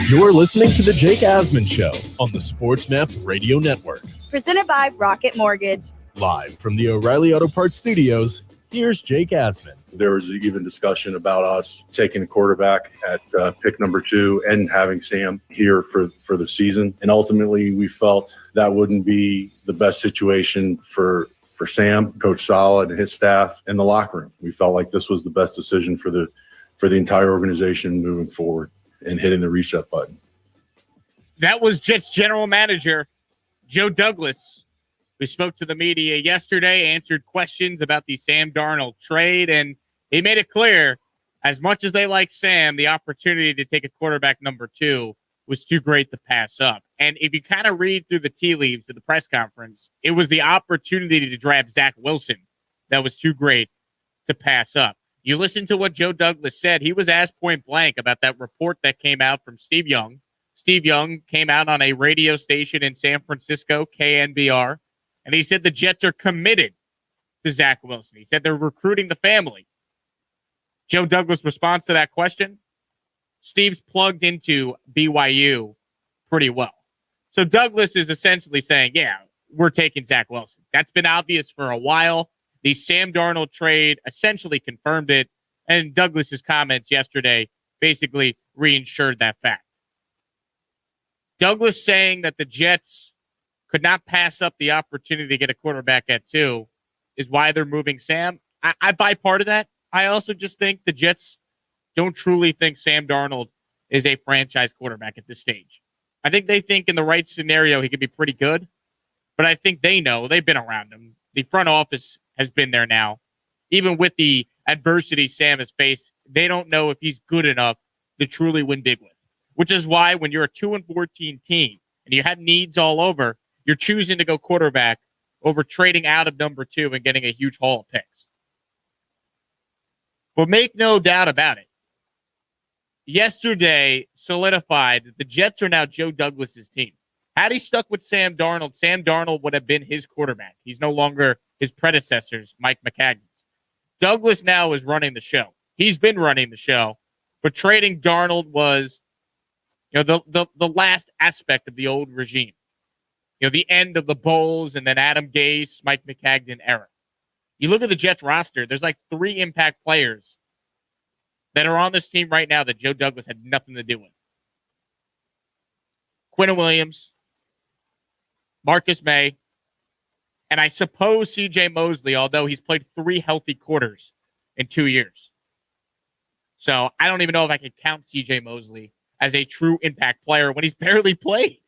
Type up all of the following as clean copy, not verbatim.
You're listening to The Jake Asman Show on the SportsMap Radio Network. Presented by Rocket Mortgage. Live from the O'Reilly Auto Parts Studios, here's Jake Asman. There was even discussion about us taking a quarterback at pick number 2 and having Sam here for the season. And ultimately, we felt that wouldn't be the best situation for Sam, Coach Saleh, and his staff, and the locker room. We felt like this was the best decision for the entire organization moving forward and hitting the reset button. That was Jets general manager Joe Douglas, who spoke to the media yesterday, answered questions about the Sam Darnold trade, and he made it clear, as much as they like Sam, the opportunity to take a quarterback number 2 was too great to pass up. And if you kind of read through the tea leaves of the press conference, it was the opportunity to draft Zach Wilson that was too great to pass up. You listen to what Joe Douglas said. He was asked point blank about that report that came out from Steve Young. Steve Young came out on a radio station in San Francisco, KNBR, and he said the Jets are committed to Zach Wilson. He said they're recruiting the family. Joe Douglas' response to that question, Steve's plugged into BYU pretty well. So Douglas is essentially saying, yeah, we're taking Zach Wilson. That's been obvious for a while. The Sam Darnold trade essentially confirmed it, and Douglas's comments yesterday basically reinsured that fact. Douglas saying that the Jets could not pass up the opportunity to get a quarterback at 2 is why they're moving Sam. I buy part of that. I also just think the Jets don't truly think Sam Darnold is a franchise quarterback at this stage. I think they think in the right scenario he could be pretty good, but I think they know, they've been around him. The front office has been there now. Even with the adversity Sam has faced, they don't know if he's good enough to truly win big with, which is why when you're a 2-14 team and you had needs all over, you're choosing to go quarterback over trading out of number 2 and getting a huge haul of picks. But make no doubt about it, yesterday solidified that the Jets are now Joe Douglas's team. Had he stuck with Sam Darnold would have been his quarterback. He's no longer his predecessor's, Mike McCagney's. Douglas now is running the show. He's been running the show, but trading Darnold was, the last aspect of the old regime. The end of the Bowles and then Adam Gase, Mike McCagnon era. You look at the Jets roster, there's like 3 impact players that are on this team right now that Joe Douglas had nothing to do with. Quinn Williams, Marcus May, and I suppose C.J. Mosley, although he's played 3 healthy quarters in 2 years. So I don't even know if I can count C.J. Mosley as a true impact player when he's barely played.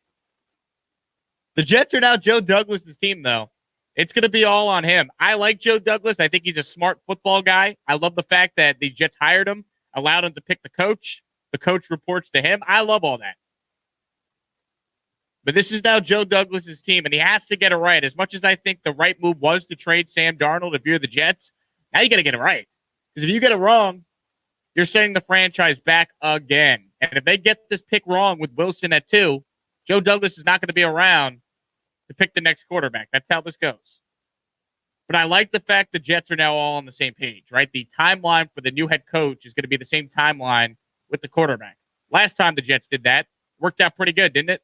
The Jets are now Joe Douglas's team, though. It's going to be all on him. I like Joe Douglas. I think he's a smart football guy. I love the fact that the Jets hired him, allowed him to pick the coach. The coach reports to him. I love all that. But this is now Joe Douglas's team, and he has to get it right. As much as I think the right move was to trade Sam Darnold if you're the Jets, now you got to get it right. Because if you get it wrong, you're setting the franchise back again. And if they get this pick wrong with Wilson at 2, Joe Douglas is not going to be around to pick the next quarterback. That's how this goes. But I like the fact the Jets are now all on the same page, right? The timeline for the new head coach is going to be the same timeline with the quarterback. Last time the Jets did that, worked out pretty good, didn't it?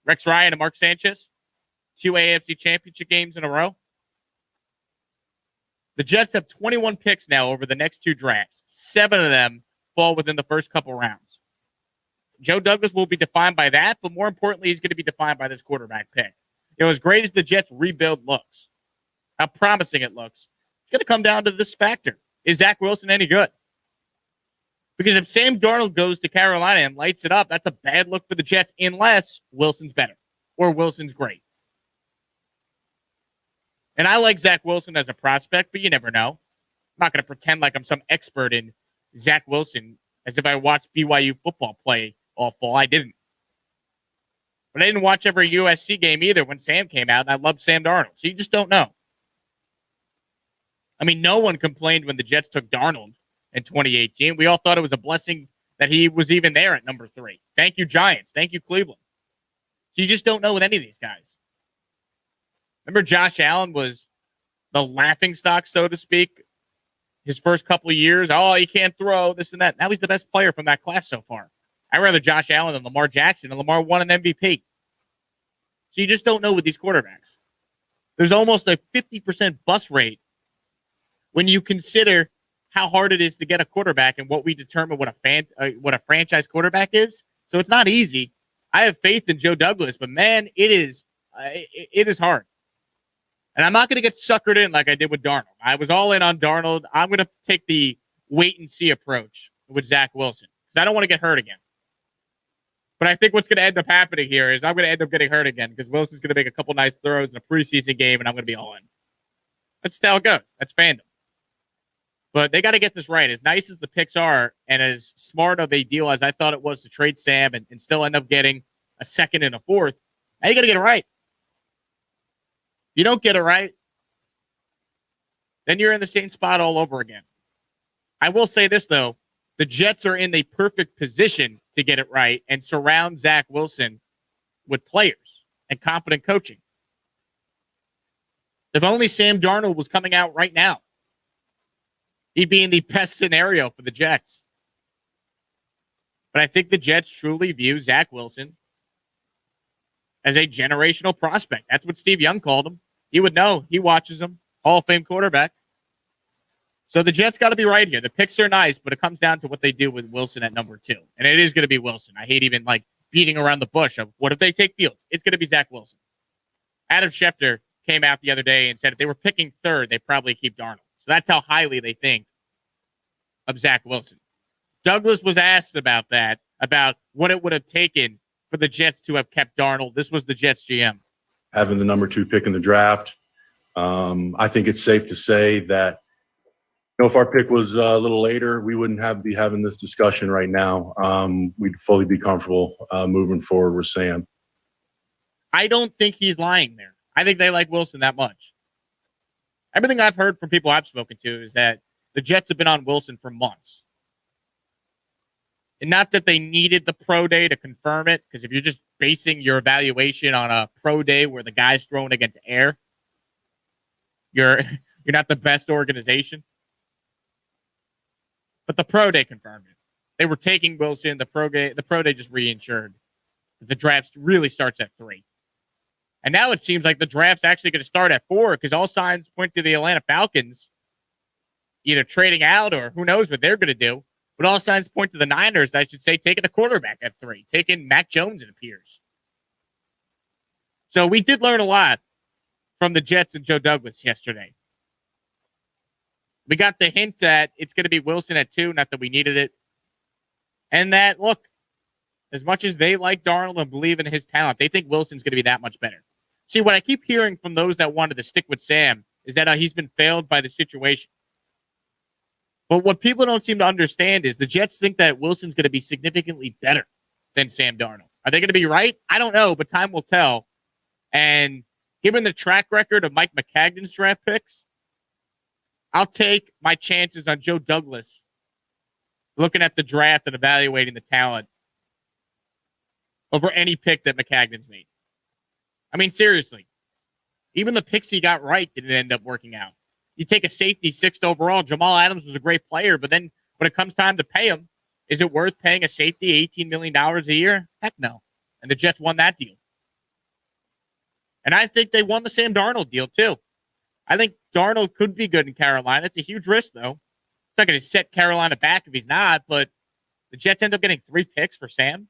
Rex Ryan and Mark Sanchez, 2 AFC championship games in a row. The Jets have 21 picks now over the next 2 drafts. 7 of them fall within the first couple rounds. Joe Douglas will be defined by that, but more importantly, he's going to be defined by this quarterback pick. As great as the Jets rebuild looks, how promising it looks, it's going to come down to this factor. Is Zach Wilson any good? Because if Sam Darnold goes to Carolina and lights it up, that's a bad look for the Jets unless Wilson's better or Wilson's great. And I like Zach Wilson as a prospect, but you never know. I'm not going to pretend like I'm some expert in Zach Wilson as if I watched BYU football play all fall. I didn't. But I didn't watch every USC game either when Sam came out, and I loved Sam Darnold. So you just don't know. I mean, no one complained when the Jets took Darnold in 2018. We all thought it was a blessing that he was even there at number 3. Thank you, Giants. Thank you, Cleveland. So you just don't know with any of these guys. Remember Josh Allen was the laughingstock, so to speak, his first couple of years, oh, he can't throw, this and that. Now he's the best player from that class so far. I'd rather Josh Allen than Lamar Jackson, and Lamar won an MVP. So you just don't know with these quarterbacks. There's almost a 50% bust rate when you consider how hard it is to get a quarterback and what we determine what a franchise quarterback is. So it's not easy. I have faith in Joe Douglas, but man, it is hard. And I'm not going to get suckered in like I did with Darnold. I was all in on Darnold. I'm going to take the wait and see approach with Zach Wilson because I don't want to get hurt again. But I think what's going to end up happening here is I'm going to end up getting hurt again because Wilson's going to make a couple nice throws in a preseason game, and I'm going to be all in. That's how it goes. That's fandom. But they got to get this right. As nice as the picks are and as smart of a deal as I thought it was to trade Sam and still end up getting a second and a fourth, now you got to get it right. If you don't get it right, then you're in the same spot all over again. I will say this, though. The Jets are in the perfect position to get it right and surround Zach Wilson with players and competent coaching. If only Sam Darnold was coming out right now, he'd be in the best scenario for the Jets. But I think the Jets truly view Zach Wilson as a generational prospect. That's what Steve Young called him. He would know. He watches him. Hall of Fame quarterback. So the Jets got to be right here. The picks are nice, but it comes down to what they do with Wilson at number 2. And it is going to be Wilson. I hate even beating around the bush of what if they take Fields? It's going to be Zach Wilson. Adam Schefter came out the other day and said if they were picking third, they'd probably keep Darnold. So that's how highly they think of Zach Wilson. Douglas was asked about that, about what it would have taken for the Jets to have kept Darnold. This was the Jets GM. Having the number 2 pick in the draft, I think it's safe to say that if our pick was a little later, we wouldn't be having this discussion right now. We'd fully be comfortable moving forward with Sam. I don't think he's lying there. I think they like Wilson that much. Everything I've heard from people I've spoken to is that the Jets have been on Wilson for months. And not that they needed the pro day to confirm it, because if you're just basing your evaluation on a pro day where the guy's throwing against air, you're not the best organization. But the pro day confirmed it. They were taking Wilson. The pro day just reinsured that the draft really starts at 3. And now it seems like the draft's actually going to start at 4 because all signs point to the Atlanta Falcons either trading out or who knows what they're going to do. But all signs point to the Niners, I should say, taking a quarterback at 3, taking Mac Jones, it appears. So we did learn a lot from the Jets and Joe Douglas yesterday. We got the hint that it's going to be Wilson at 2, not that we needed it. And that, look, as much as they like Darnold and believe in his talent, they think Wilson's going to be that much better. See, what I keep hearing from those that wanted to stick with Sam is that he's been failed by the situation. But what people don't seem to understand is the Jets think that Wilson's going to be significantly better than Sam Darnold. Are they going to be right? I don't know, but time will tell. And given the track record of Mike McCagnon's draft picks, I'll take my chances on Joe Douglas looking at the draft and evaluating the talent over any pick that McCagnon's made. I mean, seriously, even the picks he got right didn't end up working out. You take a safety 6th overall. Jamal Adams was a great player, but then when it comes time to pay him, is it worth paying a safety $18 million a year? Heck no. And the Jets won that deal. And I think they won the Sam Darnold deal too. I think Darnold could be good in Carolina. It's a huge risk, though. It's not going to set Carolina back if he's not, but the Jets end up getting 3 picks for Sam.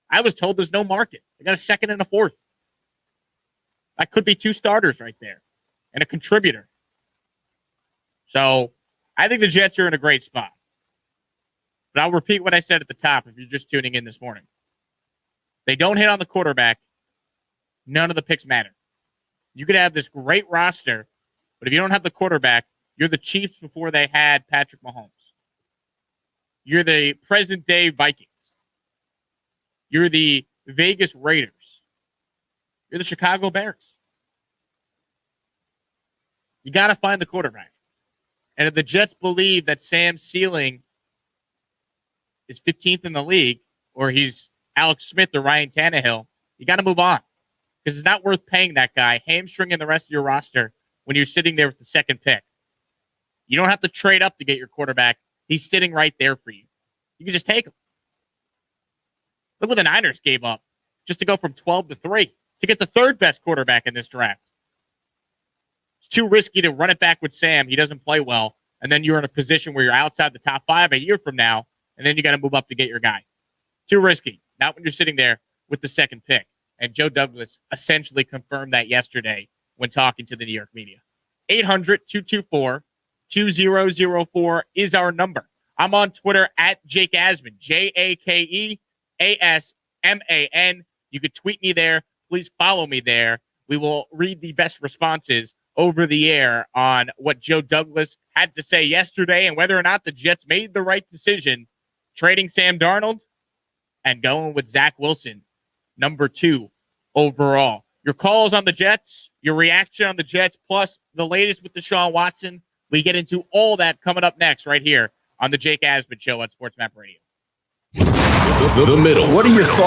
I was told there's no market. They got a 2nd and a 4th. That could be 2 starters right there and a contributor. So I think the Jets are in a great spot. But I'll repeat what I said at the top if you're just tuning in this morning. They don't hit on the quarterback. None of the picks matter. You could have this great roster, but if you don't have the quarterback, you're the Chiefs before they had Patrick Mahomes. You're the present-day Vikings. You're the Vegas Raiders. You're the Chicago Bears. You got to find the quarterback. And if the Jets believe that Sam's ceiling is 15th in the league, or he's Alex Smith or Ryan Tannehill, you got to move on. Because it's not worth paying that guy, hamstringing the rest of your roster when you're sitting there with the 2nd pick. You don't have to trade up to get your quarterback. He's sitting right there for you. You can just take him. Look what the Niners gave up just to go from 12 to 3 to get the third best quarterback in this draft. It's too risky to run it back with Sam. He doesn't play well. And then you're in a position where you're outside the top 5 a year from now. And then you got to move up to get your guy. Too risky. Not when you're sitting there with the second pick. And Joe Douglas essentially confirmed that yesterday when talking to the New York media. 800-224-2004 is our number. I'm on Twitter at Jake Asman, JakeAsman. You could tweet me there. Please follow me there. We will read the best responses over the air on what Joe Douglas had to say yesterday and whether or not the Jets made the right decision trading Sam Darnold and going with Zach Wilson, number 2 overall. Your calls on the Jets, your reaction on the Jets, plus the latest with Deshaun Watson. We get into all that coming up next right here on the Jake Asman Show on Sports Map Radio. The middle. What are your thoughts?